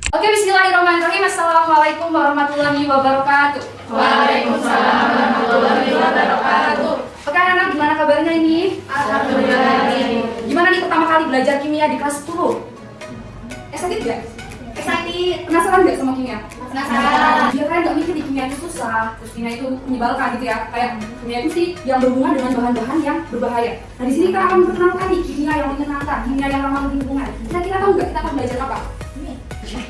Oke, bismillahirrahmanirrahim. Assalamualaikum warahmatullahi wabarakatuh. Waalaikumsalam warahmatullahi wabarakatuh. Oke anak-anak, gimana kabarnya ini? Alhamdulillah. Gimana nih pertama kali belajar kimia di kelas 10? Excited gak? Excited. Penasaran gak sama kimia? Penasaran. Biar kalian gak mikir di kimia itu susah, terus kimia itu menyebalkan gitu ya. Kayak kimia itu sih yang berhubungan dengan bahan-bahan yang berbahaya. Nah di sini kita akan memperkenalkan nih kimia yang menyenangkan, kimia yang ramah lingkungan. Kira-kira tahu nggak kita akan belajar apa?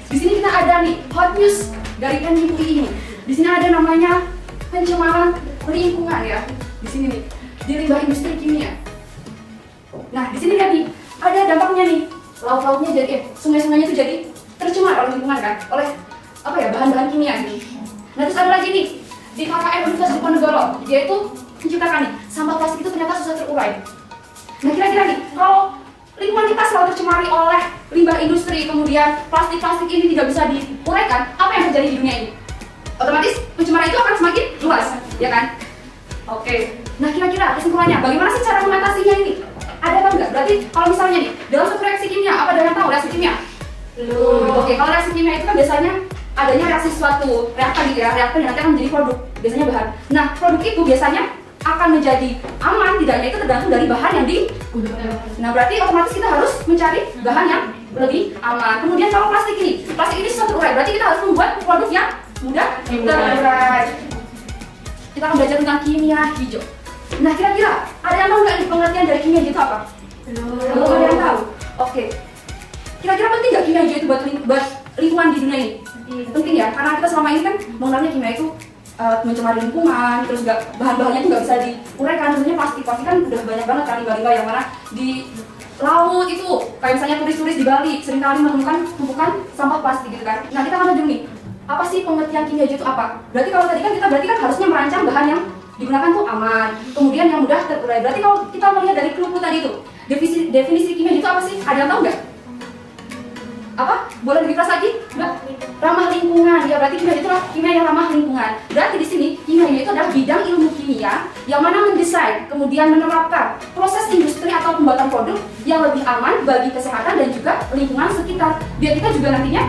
Di sini kita ada nih hot news dari PMIPUI ini. Di sini ada namanya pencemaran lingkungan ya. Di sini nih di limbah industri kimia. Nah di sini kan nih ada dampaknya nih, laut-lautnya jadi sungai-sungainya itu jadi tercemar oleh lingkungan kan, oleh apa ya, bahan-bahan kimia gitu. Nah terus ada lagi nih di KKN Universitas Diponegoro, yaitu menciptakan nih sampah plastik itu ternyata susah terurai. Nah kira-kira nih kalau lingkungan kita selalu tercemari oleh limbah industri, kemudian plastik-plastik ini tidak bisa diuraikan, apa yang terjadi di dunia ini? Otomatis pencemaran itu akan semakin luas, ya kan? Oke, nah kira-kira kesimpulannya, bagaimana sih cara mengatasinya ini? Ada atau enggak? Berarti kalau misalnya nih, dalam suatu reaksi kimia, apa ada yang tahu reaksi kimia? Belum. Oke, kalau reaksi kimia itu kan biasanya adanya reaksi suatu reaktan gitu ya, reaktan yang nanti akan menjadi produk, biasanya bahan. Nah, produk itu biasanya akan menjadi aman, tidaknya itu tergantung dari bahan yang digunakan. Nah, berarti otomatis kita harus mencari bahan yang lebih aman. Kemudian kalau plastik ini susah terurai, berarti kita harus membuat produk yang mudah terurai. Kita akan belajar tentang kimia hijau. Nah, kira-kira ada yang tahu nggak nih pengertian dari kimia hijau itu apa? Belum ada yang tahu. Oke. Kira-kira penting nggak kimia hijau itu buat lingkungan di dunia ini? Penting ya, karena kita selama ini kan mengenalnya kimia itu mencemari lingkungan, terus bahan-bahannya itu nggak bisa diuraikan. Tentunya plastik kan udah banyak banget kan limbah-limbah yang mana di laut itu, kayak misalnya turis-turis di Bali seringkali menemukan tumpukan sampah plastik gitu kan. Nah kita akan lanjut nih, apa sih pengertian kimia hijau itu apa? Berarti kalau tadi kan kita harusnya merancang bahan yang digunakan tuh aman, kemudian yang mudah terurai. Berarti kalau kita melihat dari clue tadi itu, definisi kimia hijau itu apa sih? Ada yang tahu nggak? Apa? Boleh lebih keras lagi? Mbak? Ramah lingkungan. Ya berarti kimia itu kimia yang ramah lingkungan. Berarti di sini kimia itu adalah bidang ilmu kimia yang mana mendesain, kemudian menerapkan proses industri atau pembuatan produk yang lebih aman bagi kesehatan dan juga lingkungan sekitar. Biar kita juga nantinya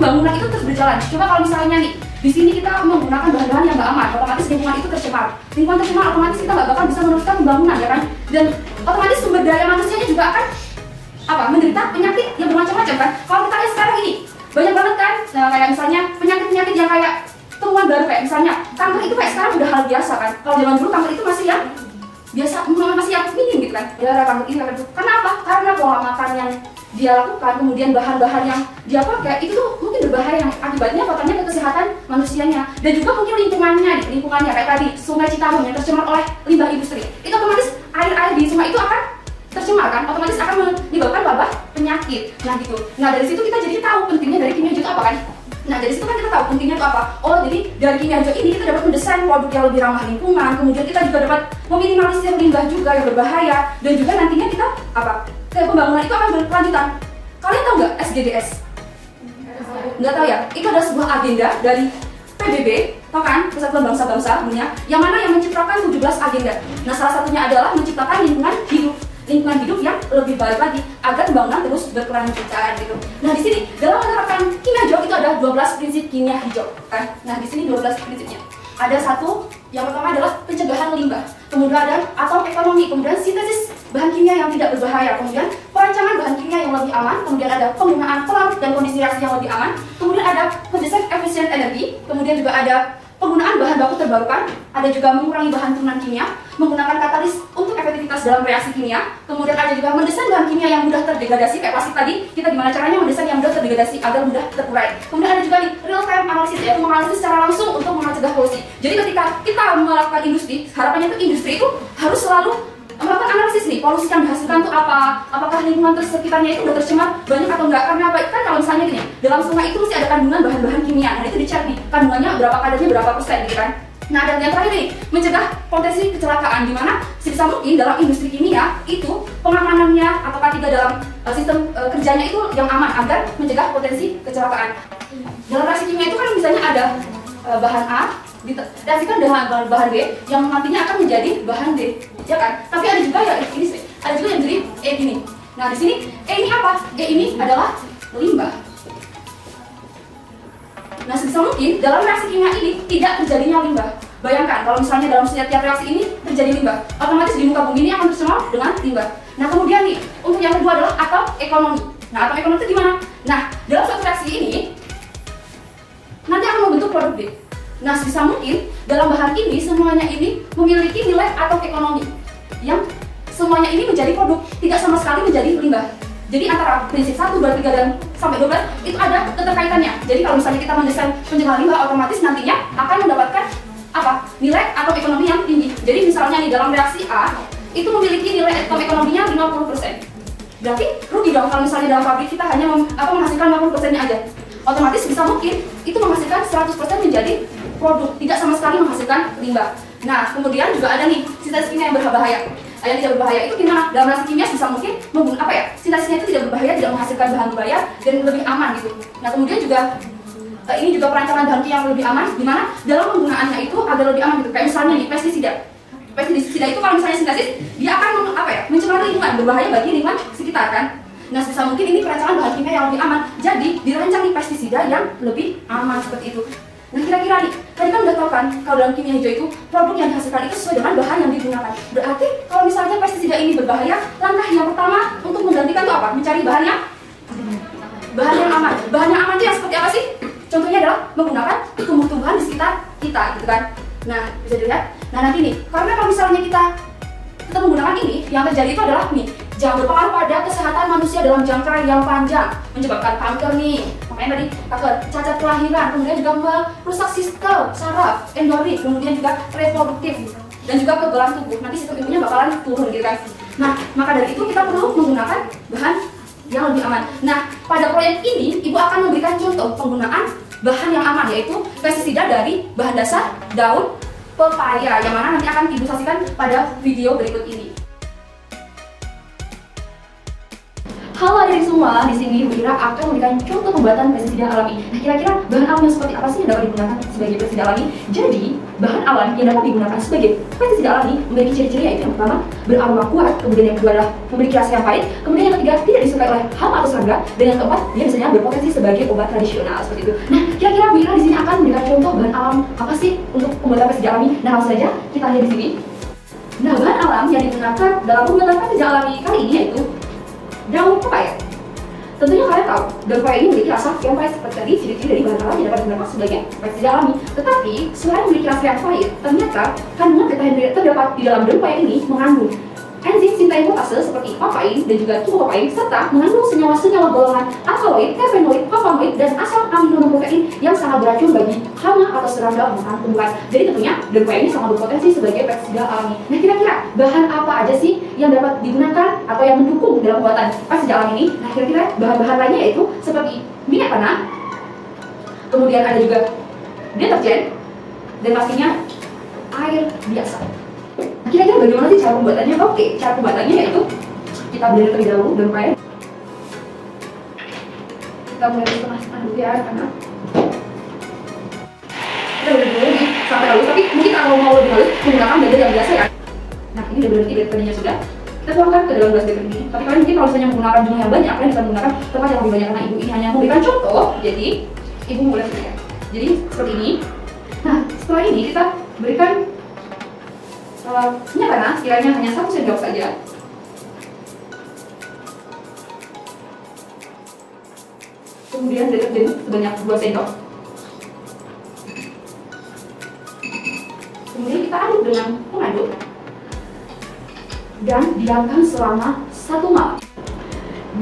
pembangunan itu terus berjalan. Coba kalau misalnya nih di sini kita menggunakan bahan-bahan yang nggak aman, otomatis lingkungan itu tercemar. Lingkungan tercemar, otomatis kita nggak bakal bisa meneruskan pembangunan, ya kan? Dan otomatis sumber daya manusianya juga akan menderita penyakit yang bermacam-macam kan. Kalau kita lihat sekarang ini banyak banget kan, nah, kayak misalnya penyakit-penyakit yang kayak temuan baru, kayak misalnya kanker itu kayak sekarang udah hal biasa kan. Kalau zaman dulu kanker itu masih yang biasa, masih yang minim gitu kan. Ya kanker ini kanker itu. Karena apa? Karena pola makan yang dia lakukan, kemudian bahan-bahan yang dia pakai itu tuh mungkin berbahaya, yang akibatnya fatalnya ke kesehatan manusianya. Dan juga mungkin lingkungannya kayak tadi Sungai Citarum yang tercemar oleh limbah industri. Itu otomatis air-air di sungai itu akan tercemar kan, otomatis akan menyebabkan wabah penyakit. Nah gitu. Nah dari situ kita jadi tahu pentingnya dari kimia hijau itu apa kan? Nah dari situ kan kita tahu pentingnya itu apa. Oh jadi dari kimia hijau ini kita dapat mendesain produk yang lebih ramah lingkungan. Kemudian kita juga dapat meminimalisir limbah juga yang berbahaya. Dan juga nantinya kita pembangunan itu akan berkelanjutan. Kalian tahu nggak SDGs? Nggak tahu ya? Itu adalah sebuah agenda dari PBB, tau kan? Persatuan Bangsa-Bangsa Dunia, yang mana yang menciptakan 17 agenda. Nah salah satunya adalah menciptakan lingkungan hidup yang lebih baik lagi agar pembangunan terus berkelanjutan gitu. Nah di sini dalam menerapkan kimia hijau itu ada 12 prinsip kimia hijau kan. Nah di sini 12 prinsipnya. Ada satu, yang pertama adalah pencegahan limbah, kemudian ada atom ekonomi, kemudian sintesis bahan kimia yang tidak berbahaya, kemudian perancangan bahan kimia yang lebih aman, kemudian ada penggunaan pelarut dan kondisi reaksi yang lebih aman, kemudian ada pendesain efisien energi, kemudian juga ada penggunaan bahan baku terbarukan, ada juga mengurangi bahan turunan kimia, menggunakan katalis untuk efektivitas dalam reaksi kimia, kemudian ada juga mendesain bahan kimia yang mudah terdegradasi, kayak plastik tadi, kita gimana caranya mendesain yang mudah terdegradasi agar mudah terurai. Kemudian ada juga nih real time analysis, yaitu menganalisis secara langsung untuk mencegah polusi. Jadi ketika kita melakukan industri, harapannya itu industri itu harus selalu melakukan analisis nih, polusi yang dihasilkan itu apa, apakah lingkungan sekitarnya itu udah tercemar banyak atau enggak. Karena apa? Kan kalau misalnya gini, dalam sungai itu mesti ada kandungan bahan-bahan kimia. Nah itu dicek nih, kandungannya kadarnya berapa persen gitu kan. Nah dan yang terakhir nih, mencegah potensi kecelakaan, di mana sebisa mungkin dalam industri kimia itu pengamanannya atau K3 dalam sistem kerjanya itu yang aman agar mencegah potensi kecelakaan. Dalam reaksi kimia itu kan misalnya ada bahan A direaksikan dengan bahan B yang nantinya akan menjadi bahan D, ya kan? Tapi ada juga yang ini sih, ada juga yang jadi E ini. Nah di sini E ini apa? E ini adalah limbah. Nah, sebisa mungkin dalam reaksi kimia ini tidak terjadinya limbah. Bayangkan kalau misalnya dalam setiap reaksi ini terjadi limbah, otomatis di muka bumi ini akan tercemar dengan limbah. Nah, kemudian nih, untuk yang kedua adalah atom ekonomi. Nah, atom ekonomi itu gimana? Nah, dalam suatu reaksi ini nanti akan membentuk produk B. Nah, sebisa mungkin dalam bahan ini semuanya ini memiliki nilai atom ekonomi yang semuanya ini menjadi produk, tidak sama sekali menjadi limbah. Jadi antara prinsip 1, 2, 3 dan sampai 12 itu ada keterkaitannya. Jadi kalau misalnya kita mendesain pencegahan limbah, otomatis nantinya akan mendapatkan apa? Nilai atom ekonomi yang tinggi. Jadi misalnya nih dalam reaksi A itu memiliki nilai atom ekonominya 50%. Berarti rugi dong kalau misalnya dalam pabrik kita hanya menghasilkan 50%-nya aja. Otomatis bisa mungkin itu menghasilkan 100% menjadi produk, tidak sama sekali menghasilkan limbah. Nah, kemudian juga ada nih sintesis kimia yang berbahaya. Yang tidak berbahaya itu gimana? Dalam reaksi kimia bisa mungkin sintesisnya itu tidak berbahaya, tidak menghasilkan bahan berbahaya dan lebih aman gitu. Nah, kemudian juga ini juga perancangan bahan kimia yang lebih aman, dimana dalam penggunaannya itu agar lebih aman gitu. Kayak misalnya nih pestisida. Pestisida itu kalau misalnya sintesis, dia akan mencemari lingkungan, berbahaya bagi lingkungan sekitar kan. Nah, sebisa mungkin ini perancangan bahan kimia yang lebih aman. Jadi dirancang nih pestisida yang lebih aman seperti itu. Nah, kira-kira nih, tadi kan udah tahu kan kalau dalam kimia hijau itu produk yang dihasilkan itu sesuai dengan bahan yang digunakan. Berarti kalau misalnya pestisida ini berbahaya, langkah yang pertama untuk menggantikan itu apa? Mencari bahan yang aman. Bahan yang aman itu yang seperti apa sih? Contohnya adalah menggunakan tumbuh-tumbuhan di sekitar kita, gitu kan? Nah, bisa dilihat. Nah, nanti nih, karena kalau misalnya kita menggunakan ini, yang terjadi itu adalah nih, jangan berpengaruh pada kesehatan manusia dalam jangka yang panjang, menyebabkan kanker nih, makanya tadi kanker, cacat kelahiran, kemudian juga merusak sistem saraf, endokrin, kemudian juga reproduktif, dan juga kekebalan tubuh. Nanti sistem imunnya bakalan turun gitu kan. Nah, maka dari itu kita perlu menggunakan bahan yang lebih aman. Nah, pada proyek ini, Ibu akan memberikan contoh penggunaan bahan yang aman, yaitu pestisida dari bahan dasar daun pepaya, yang mana nanti akan Ibu saksikan pada video berikut ini. Halo adik semua, di sini Ibu Ira akan memberikan contoh pembuatan pestisida alami. Nah, kira-kira bahan alami seperti apa sih yang dapat digunakan sebagai pestisida alami? Jadi, bahan alami yang dapat digunakan sebagai pestisida alami memiliki ciri-ciri, yaitu yang pertama, beraroma kuat, kemudian yang kedua adalah memiliki rasa yang pahit, kemudian yang ketiga tidak disukai oleh hama atau serangga, dan yang keempat, dia biasanya berpotensi sebagai obat tradisional seperti itu. Nah, kira-kira Bu Ira di sini akan memberikan contoh bahan alam apa sih untuk pembuatan pestisida alami? Nah, langsung saja kita lihat di sini. Nah, bahan alam yang digunakan dalam pembuatan pestisida alami kali ini yaitu daun pepaya. Tentunya kalian tahu, daun pepaya ini memiliki rasa yang pahit seperti tadi ciri-ciri dari bahan alam yang dapat digunakan sebagai pestisida alami. Tetapi selain memiliki rasa yang pahit, ternyata kandungan beta-hydrogenat terdapat di dalam daun pepaya ini mengandung enzim sinteintase seperti papain dan juga tubopapain, serta mengandung senyawa-senyawa golongan alkaloid, kafenoid, flavonoid, dan asam aminoprotein yang sangat beracun bagi hama atau serangga makan tumbuhan. Jadi tentunya daun pepaya ini sangat berpotensi sebagai pestisida alami. Nah, kira-kira bahan apa aja sih yang dapat digunakan atau yang mendukung dalam pembuatan pestisida alami ini? Nah, kira-kira bahan-bahan lainnya yaitu seperti minyak tanah, kemudian ada juga deterjen, dan pastinya air biasa. Kira-kira bagaimana sih cara pembuatannya? Oke, cara pembuatannya yaitu kita blender terlebih dahulu daun pepaya. Kita mulai dari setengah dulu ya, karena kita blender dulu nih sampai halus. Tapi mungkin kalau mau lebih halus menggunakan blender yang biasa ya. Nah, ini udah berarti blender sudah. Kita tuangkan ke dalam gelas blender ini. Tapi kalian mungkin kalau misalnya menggunakan jumlah yang banyak, kalian bisa menggunakan tempat yang lebih banyak, karena Ibu ini hanya memberikan contoh. Jadi Ibu mulai ya. Jadi seperti ini. Nah, setelah ini kita berikan minyak tanah, kiranya hanya 1 sendok saja. Kemudian deterjen sebanyak 2 sendok. Kemudian kita aduk dengan pengaduk dan diamkan selama 1 malam.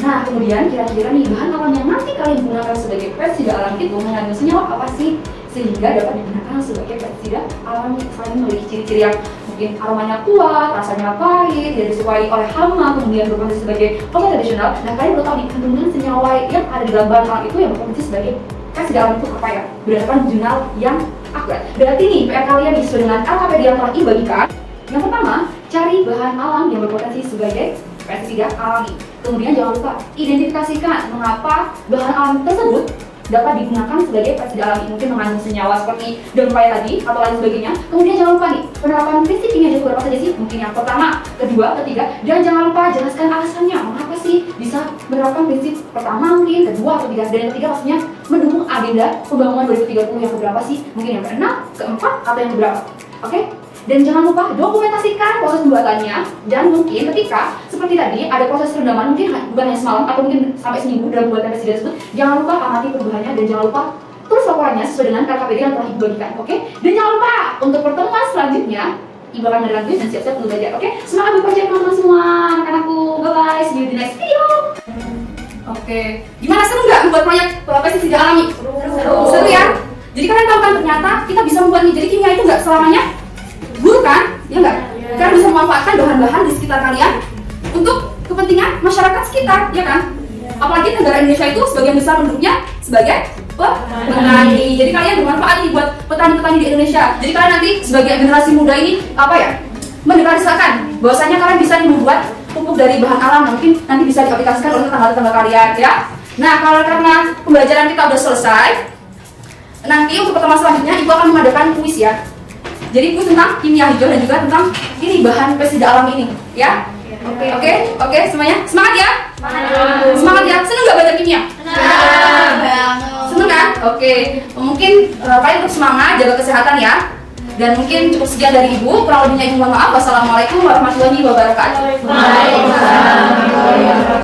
Nah, kemudian kira-kira nih bahan alam yang nanti kalian gunakan sebagai pestisida alami itu mengandung senyawa apa sih sehingga dapat digunakan sebagai pestisida alami? Selain memiliki ciri-ciri yang mungkin aromanya kuat, rasanya pahit, tidak disukai oleh hama, kemudian berfungsi sebagai obat tradisional. Nah, kalian perlu tahu nih kandungan senyawa yang ada di dalam bahan alam itu yang berfungsi sebagai pestisida alami itu apa ya? Berdasarkan jurnal yang akurat. Berarti nih PR kalian nih sesuai dengan LKPD yang telah dibagikan. Yang pertama, cari bahan alam yang berpotensi sebagai pestisida alami. Kemudian jangan lupa identifikasikan mengapa bahan alam tersebut dapat digunakan sebagai pestisida alami, mungkin mengandung senyawa seperti daun pepaya tadi atau lain sebagainya. Kemudian jangan lupa nih penerapan prinsip kimia hijau apa saja sih? Mungkin yang pertama, kedua, ketiga, dan jangan lupa jelaskan alasannya mengapa sih bisa menerapkan prinsip pertama, mungkin kedua atau ketiga, dan yang ketiga pastinya mendukung agenda pembangunan 2030 yang keberapa sih? Mungkin yang ke-6, ke-4, atau yang keberapa? Oke? Dan jangan lupa dokumentasikan proses pembuatannya. Dan mungkin ketika seperti tadi ada proses rendaman, mungkin bukan hanya semalam atau mungkin sampai seminggu dalam pembuatan presiden tersebut, jangan lupa amati perubahannya dan jangan lupa tulis laporannya sesuai dengan KKPD yang telah dibagikan. Oke? Dan jangan lupa untuk pertemuan selanjutnya Ibu akan menerangkan dan siap-siap untuk belajar. Oke? Semangat bekerja teman-teman semua, anak-anakku. Bye-bye, see you in the next video. Oke, gimana, seru nggak membuat proyek pestisida alami? Seru ya? Jadi kalian tahu kan ternyata kita bisa membuatnya. Jadi kimia itu nggak selamanya buruk kan? Ya nggak? Kalian bisa memanfaatkan bahan-bahan di sekitar kalian untuk kepentingan masyarakat sekitar, ya kan? Apalagi negara Indonesia itu sebagian besar penduduknya sebagai petani. Jadi kalian bermanfaat nih buat petani-petani di Indonesia. Jadi kalian nanti sebagai generasi muda ini apa ya? Mendeklarasikan bahwasanya kalian bisa nih membuat pupuk dari bahan alam yang mungkin nanti bisa diaplikasikan oleh tetangga-tetangga kalian, ya. Nah, karena pembelajaran kita udah selesai, nanti untuk pertemuan selanjutnya Ibu akan mengadakan kuis ya. Jadi kuis tentang kimia hijau dan juga tentang ini bahan pestisida alami ini, ya. Oke, semuanya semangat ya. Semangat ya. Seneng nggak belajar kimia? Seneng kan? Oke, mungkin kalian tetap semangat, jaga kesehatan ya. Dan mungkin cukup sekian dari Ibu, kurang lebihnya Ibu mohon maaf. Wassalamualaikum warahmatullahi wabarakatuh. Waalaikumsalam.